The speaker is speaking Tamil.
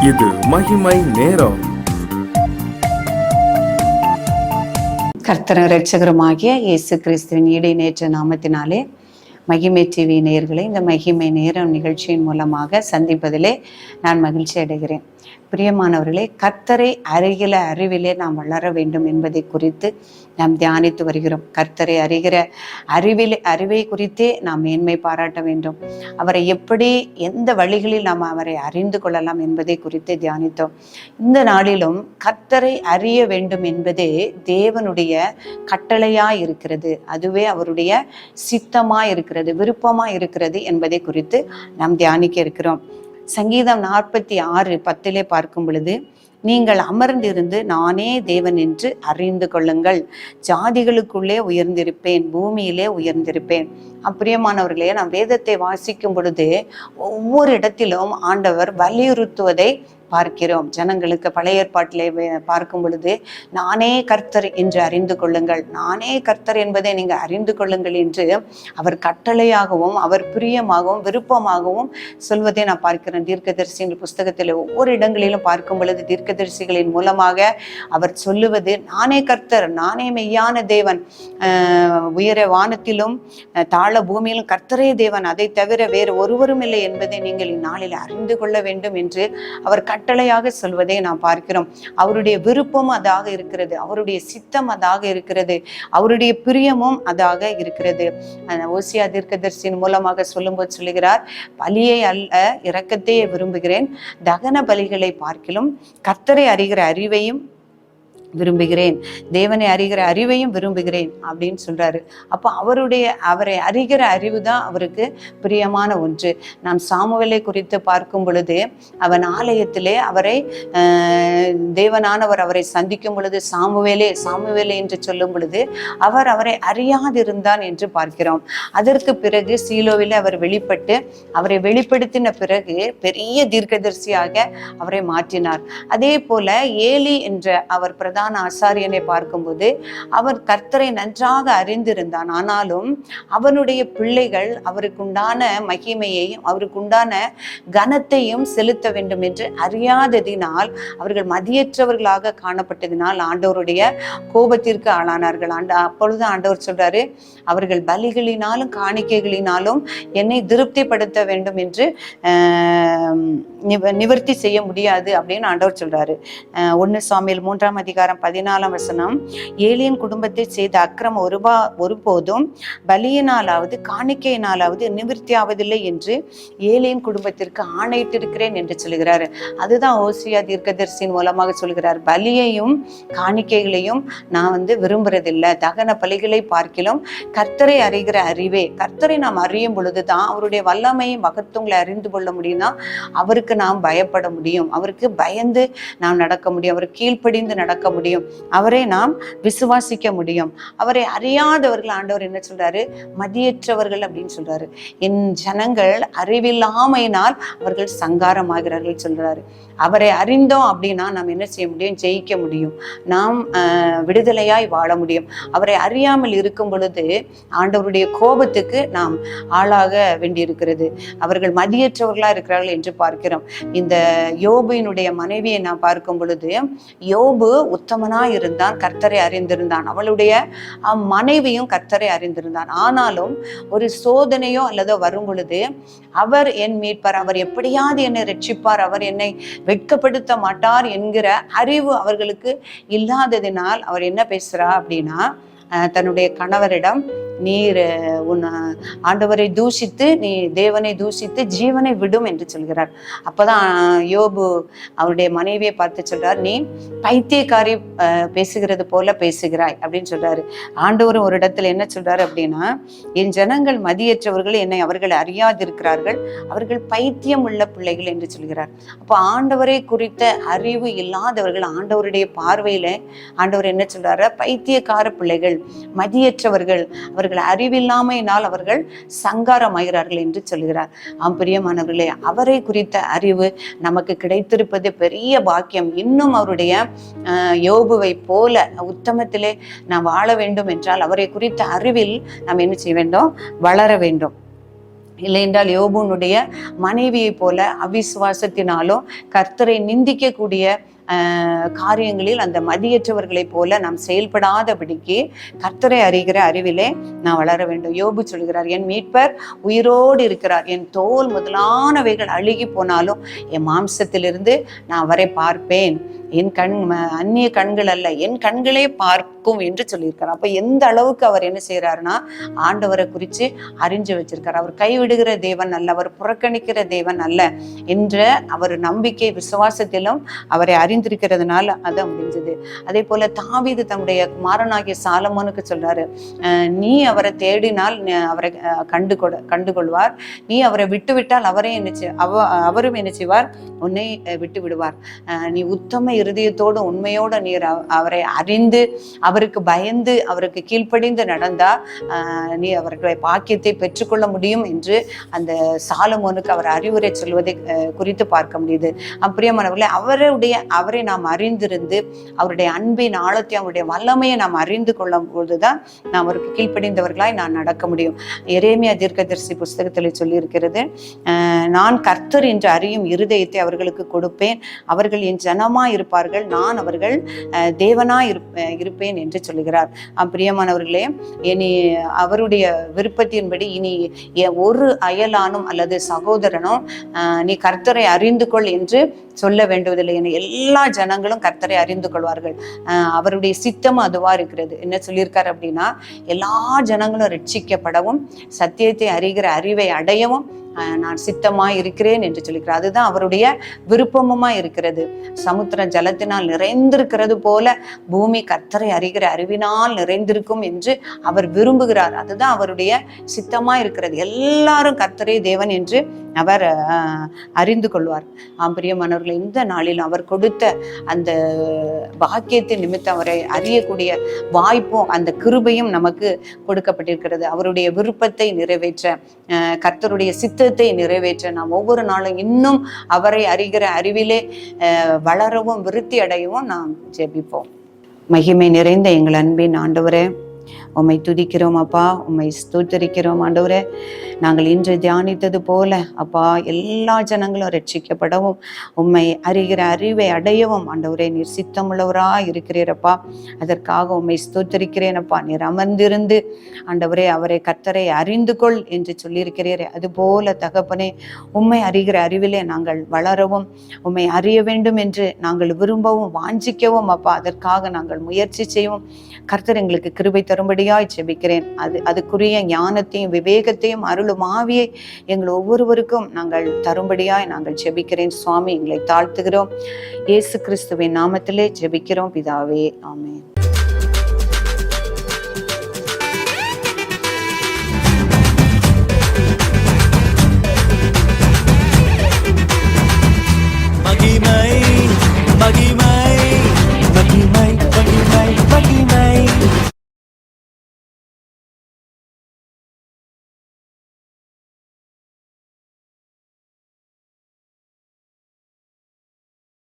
இது மகிமை நேரம். கர்த்தரும் இரட்சகருமாகிய இயேசு கிறிஸ்துவின் இடைநேற்ற நாமத்தினாலே மகிமை டிவி நேயர்களை இந்த மகிமை நேரம் நிகழ்ச்சியின் மூலமாக சந்திப்பதிலே நான் மகிழ்ச்சி அடைகிறேன். பிரியமானவர்களே, கர்த்தரை அறிகிற அறிவிலே நாம் வளர வேண்டும் என்பதை குறித்து நாம் தியானித்து வருகிறோம். கர்த்தரை அறிகிற அறிவை குறித்தே நாம் மேன்மை பாராட்ட வேண்டும். அவரை எப்படி எந்த வழிகளில் நாம் அவரை அறிந்து கொள்ளலாம் என்பதை குறித்து தியானித்தோம். இந்த நாளிலும் கர்த்தரை அறிய வேண்டும் என்பதே தேவனுடைய கட்டளையாய் இருக்கிறது, அதுவே அவருடைய சித்தமாய் இருக்கிறது, விருப்பமாய் இருக்கிறது என்பதை குறித்து நாம் தியானிக்க இருக்கிறோம். சங்கீதம் 46:10 பார்க்கும் பொழுது, நீங்கள் அமர்ந்திருந்து நானே தேவன் என்று அறிந்து கொள்ளுங்கள், ஜாதிகளுக்குள்ளே உயர்ந்திருப்பேன், பூமியிலே உயர்ந்திருப்பேன். அப்பிரியமானவர்களே, நாம் வேதத்தை வாசிக்கும் பொழுது ஒவ்வொரு இடத்திலும் ஆண்டவர் வலியுறுத்துவதை பார்க்கிறோம். ஜனங்களுக்கு பழைய ஏற்பாட்டிலே பார்க்கும் பொழுது நானே கர்த்தர் என்று அறிந்து கொள்ளுங்கள், நானே கர்த்தர் என்பதை நீங்க அறிந்து கொள்ளுங்கள் என்று அவர் கட்டளையாகவும் அவர் பிரியமாகவும் விருப்பமாகவும் சொல்வதை நான் பார்க்கிறேன். தீர்க்கதரிசியின் புஸ்தகத்தில் ஒவ்வொரு இடங்களிலும் பார்க்கும் பொழுது தீர்க்கதரிசிகளின் மூலமாக அவர் சொல்லுவது நானே கர்த்தர், நானே மெய்யான தேவன், உயர வானத்திலும் தாழ பூமியிலும் கர்த்தரே தேவன், அதை தவிர வேறு ஒருவரும் இல்லை என்பதை நீங்கள் இந்நாளில் அறிந்து கொள்ள வேண்டும் என்று அவர் கட்டளையாக சொல்வதை நாம் பார்க்கிறோம். அவருடைய விருப்பம் அதாக இருக்கிறது, அவருடைய சித்தம் அதாக இருக்கிறது, அவருடைய பிரியமும் அதாக இருக்கிறது. ஓசியா தீர்க்கதரிசியின் மூலமாக சொல்லும்போது சொல்லுகிறார், பலியை அல்ல இரக்கத்தையே விரும்புகிறேன், தகன பலிகளை பார்க்கிலும் கர்த்தரை அறிகிற அறிவையும் விரும்புகிறேன், தேவனை அறிகிற அறிவையும் விரும்புகிறேன் அப்படின்னு சொல்றாரு. அப்போ அவரை அறிகிற அறிவு தான் அவருக்கு பிரியமான ஒன்று. நாம் சாமுவேலை குறித்து பார்க்கும் பொழுது அவன் ஆலயத்திலே அவரை தேவனானவர் அவரை சந்திக்கும் பொழுது சாமுவேலே சாமுவேலே என்று சொல்லும் பொழுது அவரை அறியாதிருந்தான் என்று பார்க்கிறோம். அதற்கு பிறகு சீலோவிலே அவர் வெளிப்பட்டு அவரை வெளிப்படுத்தின பிறகு பெரிய தீர்க்கதரிசியாக அவரை மாற்றினார். அதே போல ஏலி என்ற அவர் பிரதான ஆசாரியனை பார்க்கும்போது அவர் கர்த்தரை நன்றாக அறிந்திருந்தான். ஆனாலும் அவனுடைய பிள்ளைகள் அவருக்குண்டான மகிமையையும் அவருக்குண்டான கனத்தையும் செலுத்த வேண்டும் என்று அறியாததினால் அவர்கள் மதியற்றவர்களாக காணப்பட்டதினால் ஆண்டவருடைய கோபத்திற்கு ஆளானார்கள். அப்பொழுது ஆண்டவர் சொல்றாரு, அவர்கள் பலிகளினாலும் காணிக்கைகளினாலும் என்னை திருப்திப்படுத்த வேண்டும் என்று நிவர்த்தி செய்ய முடியாது அப்படின்னு ஆண்டவர் சொல்றாரு. 1 சாமுவேல் 3:14 ஏலியின் குடும்பத்தை செய்த அக்கிரமம் ஒருபோதும் பலியினாலாவது காணிக்கையினாலாவது நிவர்த்தி ஆவதில்லை என்று ஏலியின் குடும்பத்திற்கு ஆணையிட்டிருக்கிறேன் என்று சொல்கிறார். அதுதான் ஓசியா தீர்க்கதரிசியின் மூலமாக சொல்கிறார். பலியையும் காணிக்கைகளையும் நான் விரும்புறதில்லை, தகன பலிகளை பார்க்கிலும் கர்த்தரை அறிகிற அறிவே, கர்த்தரை நாம் அறியும் பொழுதுதான் அவருடைய வல்லமையும் மகத்துவங்களை அறிந்து கொள்ள முடியும்னா அவருக்கு நாம் பயப்பட முடியும், அவருக்கு பயந்து நாம் நடக்க முடியும், அவர் கீழ்ப்படிந்து நடக்க முடியும், அவரை நாம் விசுவாசிக்க முடியும். அவரை அறியாதவர்கள் ஆண்டவர் என்ன சொல்றாரு, மதியற்றவர்கள் அப்படின்னு சொல்றாரு. என் ஜனங்கள் அறிவில்லாமையினால் அவர்கள் சங்காரமாகிறார்கள் சொல்றாரு. அவரை அறிந்தோம் அப்படின்னா நாம் என்ன செய்ய முடியும், ஜெயிக்க முடியும், நாம் விடுதலையாய் வாழ முடியும். அவரை அறியாமல் இருக்கும் பொழுது ஆண்டவருடைய கோபத்துக்கு நாம் ஆளாக வேண்டியிருக்கிறது. அவர்கள் மதியற்றவர்களா இருக்கிறார்கள் என்று பார்க்கிறோம். இந்த யோபுவினுடைய மனைவியை நாம் பார்க்கும் பொழுது யோபு உத்தமனா இருந்தான், கர்த்தரை அறிந்திருந்தான், அவளுடைய மனைவியும் கர்த்தரை அறிந்திருந்தான். ஆனாலும் ஒரு சோதனையோ அல்லதோ வரும் பொழுது அவர் என் மீட்பார், அவர் எப்படியாவது என்னை ரட்சிப்பார், அவர் என்னை வெட்கப்படுத்த மாட்டார் என்கிற அறிவு அவர்களுக்கு இல்லாததினால் அவர் என்ன பேசுறா அப்படின்னா, தன்னுடைய கணவரிடம் நீர் உன் ஆண்டவரை தூஷித்து நீ தேவனை தூஷித்து ஜீவனை விடும் என்று சொல்கிறார். அப்பதான் யோபு அவருடைய மனைவியை பார்த்து சொல்றார், நீ பைத்தியக்காரி பேசுகிறது போல பேசுகிறாய் அப்படின்னு சொல்றாரு. ஆண்டவரும் ஒரு இடத்துல என்ன சொல்றாரு அப்படின்னா, என் ஜனங்கள் மதியற்றவர்கள், என்னை அவர்கள் அறியாதிருக்கிறார்கள், அவர்கள் பைத்தியம் உள்ள பிள்ளைகள் என்று சொல்கிறார். அப்போ ஆண்டவரை குறித்த அறிவு இல்லாதவர்கள் ஆண்டவருடைய பார்வையில ஆண்டவர் என்ன சொல்றாரு, பைத்தியக்கார பிள்ளைகள், மதியற்றவர்கள், அவர்கள் அறிவில்லாமையினால் அவர்கள் சங்காரமாகிறார்கள் என்று சொல்கிறார். பிரியமானவர்களே, அவரை குறித்த அறிவு நமக்கு கிடைத்திருப்பது பெரிய பாக்கியம். இன்னும் அவருடைய யோபுவை போல உத்தமத்திலே நாம் வாழ வேண்டும் என்றால் அவரை குறித்த அறிவில் நாம் என்ன செய்ய வேண்டும், வளர வேண்டும். இல்லை என்றால் யோபுனுடைய மனைவியை போல அவிசுவாசத்தினாலும் கர்த்தரை நிந்திக்கக்கூடிய காரியங்களில் அந்த மதியற்றவர்களைப் போல நாம் செயல்படாதபடிக்கு கர்த்தரை அறிகிற அறிவிலே நான் வளர வேண்டும். யோபு சொல்கிறார், என் மீட்பர் உயிரோடு இருக்கிறார், என் தோல் முதலானவைகள் அழுகி போனாலும் என் மாம்சத்திலிருந்து நான் அவரை பார்ப்பேன், என் அந்நிய கண்கள் அல்ல, என் கண்களே பார்க்கும் என்று சொல்லியிருக்கார். அப்ப எந்த அளவுக்கு அவர் என்ன செய்யறாருன்னா ஆண்டவரை குறித்து அறிஞ்சு வச்சிருக்கார். அவர் கைவிடுகிற தேவன் அல்ல, அவர் புறக்கணிக்கிற தேவன் அல்ல என்ற அவர் நம்பிக்கை விசுவாசத்திலும் அவரை அறிந்திருக்கிறதுனால அது முடிஞ்சது. அதே போல தாவீது தன்னுடைய குமாரனாகிய சாலமோனுக்கு சொல்றாரு, நீ அவரை தேடினால் அவரை கண்டுகொள்வார், நீ அவரை விட்டுவிட்டால் அவரும் என்ன செய்வார், உன்னை விட்டு விடுவார். நீ உத்தம இருதயத்தோடு உண்மையோடு நீர் அவரை அறிந்து அவருக்கு பயந்து அவருக்கு கீழ்ப்படிந்து நடந்தா நீ அவர்களுடைய பாக்கியத்தை பெற்றுக்கொள்ள முடியும் என்று அந்த சாலமோனுக்கு அவர் அறிவுரை சொல்வதை குறித்து பார்க்க முடியுது. பிரியமானவர்களே, அவரை நாம் அறிந்திருந்து அவருடைய அன்பின் ஆழத்தை அவருடைய வல்லமையை நாம் அறிந்து கொள்ளும் போதுதான் நாம் அவருக்கு கீழ்ப்படிந்தவர்களாய் நான் நடக்க முடியும். எரேமியா தீர்க்கதரிசி புஸ்தகத்தில் சொல்லி இருக்கிறது, நான் கர்த்தர் என்று அறியும் இருதயத்தை அவர்களுக்கு கொடுப்பேன், அவர்கள் என் ஜனமா இருப்பார்கள், நான் அவர்கள் தேவனா இருப்பேன் என்று சொல்லுகிறார். பிரியமானவர்களே, இனி அவருடைய விருப்பத்தின்படி இனி ஒரு அயலானும் அல்லது சகோதரனும் நீ கர்த்தரை அறிந்து கொள் என்று சொல்ல வேண்டுவதில்லை. என எல்லா ஜனங்களும் கர்த்தரை அறிந்து கொள்வார்கள். அவருடைய சித்தம் அதுவா இருக்கிறது. என்ன சொல்லியிருக்காரு அப்படின்னா, எல்லா ஜனங்களும் ரட்சிக்கப்படவும் சத்தியத்தை அறிகிற அறிவை அடையவும் நான் சித்தமாய் இருக்கிறேன் என்று சொல்லிக்கிறார். அதுதான் அவருடைய விருப்பமுமா இருக்கிறது. சமுத்திர ஜலத்தினால் நிறைந்திருக்கிறது போல பூமி கர்த்தரை அறிகிற அறிவினால் நிறைந்திருக்கும் என்று அவர் விரும்புகிறார். அதுதான் அவருடைய சித்தமா இருக்கிறது. எல்லாரும் கர்த்தரே தேவன் என்று அவர் அறிந்து கொள்வார். பிரியமானவர்கள், இந்த நாளில் அவர் கொடுத்த அந்த பாக்கியத்தின் நிமித்தம் அவரை அறியக்கூடிய வாய்ப்பும் அந்த கிருபையும் நமக்கு கொடுக்கப்பட்டிருக்கிறது. அவருடைய விருப்பத்தை நிறைவேற்ற, கர்த்தருடைய சித்தத்தை நிறைவேற்ற நாம் ஒவ்வொரு நாளும் இன்னும் அவரை அறிகிற அறிவிலே வளரவும் விருத்தி அடையவும் நாம் ஜெபிப்போம். மகிமை நிறைந்த எங்கள் அன்பின் ஆண்டவரே, உம்மை துதிக்கிறோம் அப்பா, உம்மை ஸ்தோத்திரிக்கிறோம் ஆண்டவரே. நாங்கள் இன்று தியானித்தது போல அப்பா, எல்லா ஜனங்களும் ரட்சிக்கப்படவும் உம்மை அறிகிற அறிவை அடையவும் ஆண்டவரே நீர் சித்தமுள்ளவராக இருக்கிறீரப்பா. அதற்காக உம்மை ஸ்தோத்திரிக்கிறேன் அப்பா. நீர் அமர்ந்திருந்து ஆண்டவரே அவரை கர்த்தரை அறிந்து கொள் என்று சொல்லியிருக்கிறீரே, அதுபோல தகப்பனே உம்மை அறிகிற அறிவிலே நாங்கள் வளரவும் உம்மை அறிய வேண்டும் என்று நாங்கள் விரும்பவும் வாஞ்சிக்கவும் அப்பா, அதற்காக நாங்கள் முயற்சி செய்வோம். கர்த்தர் எங்களுக்கு கிருபை தரும்படியாய் ஜெபிக்கிறேன். அதுக்குரிய ஞானத்தையும் விவேகத்தையும் அருளும் ஆவியை எங்கள் ஒவ்வொருவருக்கும் நாங்கள் தரும்படியாய் நாங்கள் ஜெபிக்கிறேன் சுவாமி. எங்களை தாழ்த்துகிறோம். இயேசு கிறிஸ்துவின் நாமத்திலே ஜெபிக்கிறோம் பிதாவே, ஆமென்.